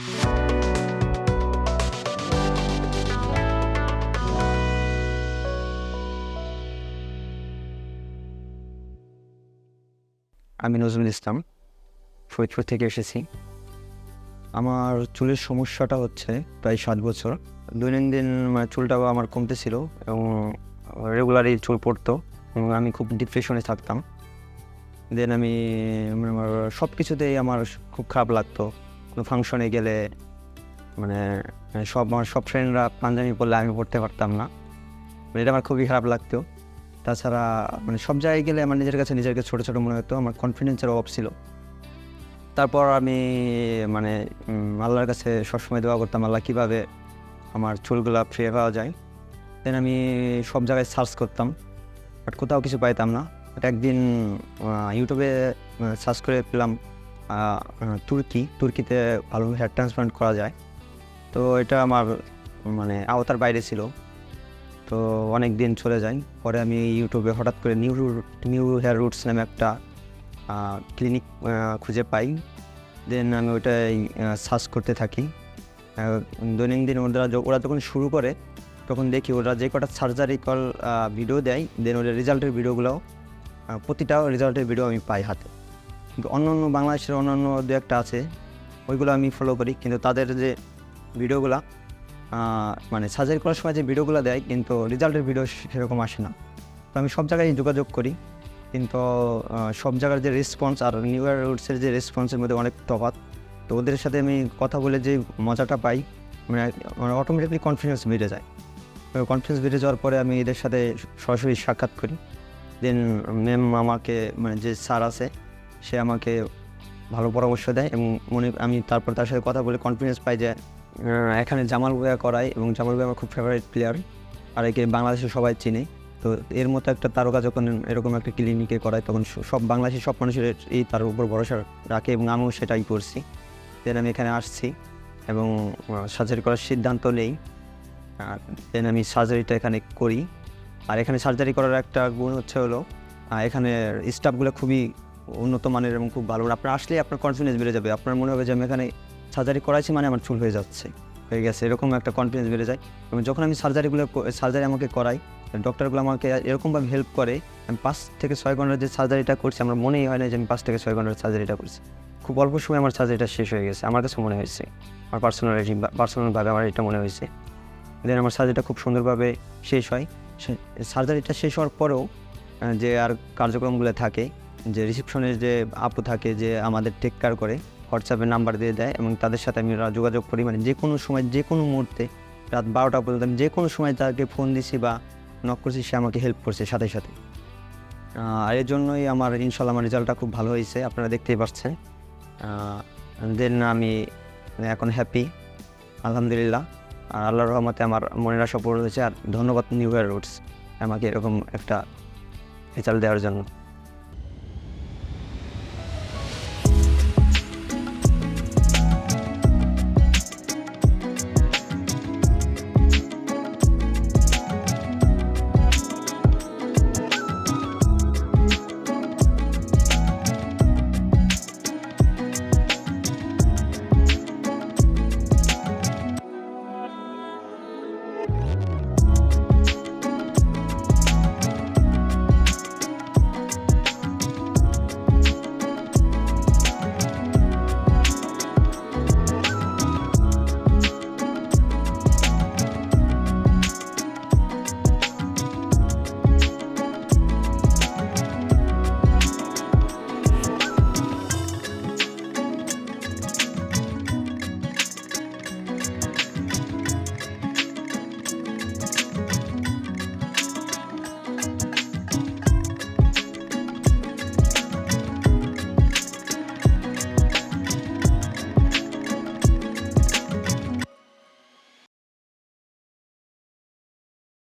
আমি নজরুল ইসলাম, ফরিদপুর থেকে এসেছি। আমার চুলের সমস্যাটা হচ্ছে প্রায় 7 বছর। দৈনন্দিন চুলটাও আমার কমতেছিল এবং রেগুলারই চুল পড়তো এবং আমি খুব ডিপ্রেশনে থাকতাম। দেন আমি আমার সব কিছুতেই আমার খুব খারাপ লাগতো। কোনো ফাংশনে গেলে আমার সব ফ্রেন্ডরা পাঞ্জাবি পরলে আমি পড়তে পারতাম না, এটা আমার খুবই খারাপ লাগতো। তাছাড়া সব জায়গায় গেলে আমার নিজেকে ছোটো ছোটো মনে হতো, আমার কনফিডেন্সের অভাব ছিল। তারপর আমি আল্লাহর কাছে সবসময় দোয়া করতাম, আল্লাহ কীভাবে আমার চুলগুলা ফিরে পাওয়া যায়। দেন আমি সব জায়গায় সার্চ করতাম, বাট কোথাও কিছু পাইতাম না। বাট একদিন ইউটিউবে সার্চ করে পেলাম তুর্কিতে ভালো হেয়ার ট্রান্সপ্লান্ট করা যায়। তো এটা আমার আওতার বাইরে ছিল। তো অনেক দিন চলে যায়, পরে আমি ইউটিউবে হঠাৎ করে নিউ হেয়ার রুটস নামে একটা ক্লিনিক খুঁজে পাই। দেন আমি ওইটাই সার্চ করতে থাকি। দৈনন্দিন ওরা যখন শুরু করে তখন দেখি ওরা যে কটা সার্জারিক্যাল ভিডিও দেয়, দেন ওদের রেজাল্টের ভিডিওগুলো প্রতিটা রেজাল্টের ভিডিও আমি পাই হাতে। কিন্তু অন্য বাংলাদেশের অন্যান্য দু একটা আছে, ওইগুলো আমি ফলো করি, কিন্তু তাদের যে ভিডিওগুলো সার্জারি করার সময় যে ভিডিওগুলো দেয়, কিন্তু রেজাল্টের ভিডিও সেরকম আসে না। তো আমি সব জায়গায় যোগাযোগ করি, কিন্তু সব জায়গার যে রেসপন্স আর নিউ হেয়ার রুটসের যে রেসপন্সের মধ্যে অনেক তফাৎ। তো ওদের সাথে আমি কথা বলে যে মজাটা পাই, অটোমেটিকলি কনফিডেন্স বেড়ে যায়। কনফিডেন্স বেড়ে যাওয়ার পরে আমি এদের সাথে সরাসরি সাক্ষাৎ করি। দেন ম্যাম আমাকে যে স্যার আছে সে আমাকে ভালো পরামর্শ দেয় এবং আমি তারপর তার সাথে কথা বলে কনফিডেন্স পাই যে এখানে জামাল ভাইয়া করায়, এবং জামাল ভাই আমার খুব ফেভারিট প্লেয়ার, আর একে বাংলাদেশে সবাই চিনে। তো এর মতো একটা তারকা যখন এরকম একটা ক্লিনিকে করায়, তখন সব বাংলাদেশের সব মানুষের এই তার উপর ভরসা রাখে, এবং আমিও সেটাই করছি। দেন আমি এখানে আসছি এবং সার্জারি করার সিদ্ধান্ত নেই। দেন আমি সার্জারিটা এখানে করি। আর এখানে সার্জারি করার একটা গুণ হলো এখানে স্টাফগুলো খুবই উন্নত মানের এবং খুব ভালো। আপনার আসলেই আপনার কনফিডেন্স বেড়ে যাবে, আপনার মনে হবে যে আমি এখানে সার্জারি করাইছি আমার চুল হয়ে গেছে, এরকম একটা কনফিডেন্স বেড়ে যায়। এবং যখন আমি সার্জারি আমাকে করাই, ডক্টরগুলো আমাকে এরকমভাবে হেল্প করে, আমি 5 থেকে 6 ঘন্টার যে সার্জারিটা করছি, আমার মনেই হয় না যে আমি 5 থেকে 6 ঘন্টার সার্জারিটা করছি। খুব অল্প সময় আমার সার্জারিটা শেষ হয়ে গেছে, আমার কাছে মনে হয়েছে, আমার পার্সোনালভাবে আমার এটা মনে হয়েছে। দেন আমার সার্জারিটা খুব সুন্দরভাবে শেষ হয়। সার্জারিটা শেষ হওয়ার পরেও যে আর কার্যক্রমগুলো থাকে, যে রিসেপশনের যে আপু থাকে, যে আমাদের টেক কেয়ার করে, হোয়াটসঅ্যাপে নাম্বার দিয়ে দেয় এবং তাদের সাথে আমি যোগাযোগ করি। যে কোনো সময়, যে কোনো মুহূর্তে, রাত 12টা পর্যন্ত আমি যে কোনো সময় তাকে ফোন দিছি বা নক করছি, সে আমাকে হেল্প করছে সাথে সাথে। আর এর জন্যই ইনশাল্লাহ আমার রেজাল্টটা খুব ভালো হয়েছে, আপনারা দেখতেই পাচ্ছেন। দেন আমি এখন হ্যাপি, আলহামদুলিল্লাহ। আর আল্লাহর রহমতে আমার মনের আশা পূরণ হয়েছে। আর ধন্যবাদ নিউ হেয়ার রুটস আমাকে এরকম একটা রেজাল্ট দেওয়ার জন্য।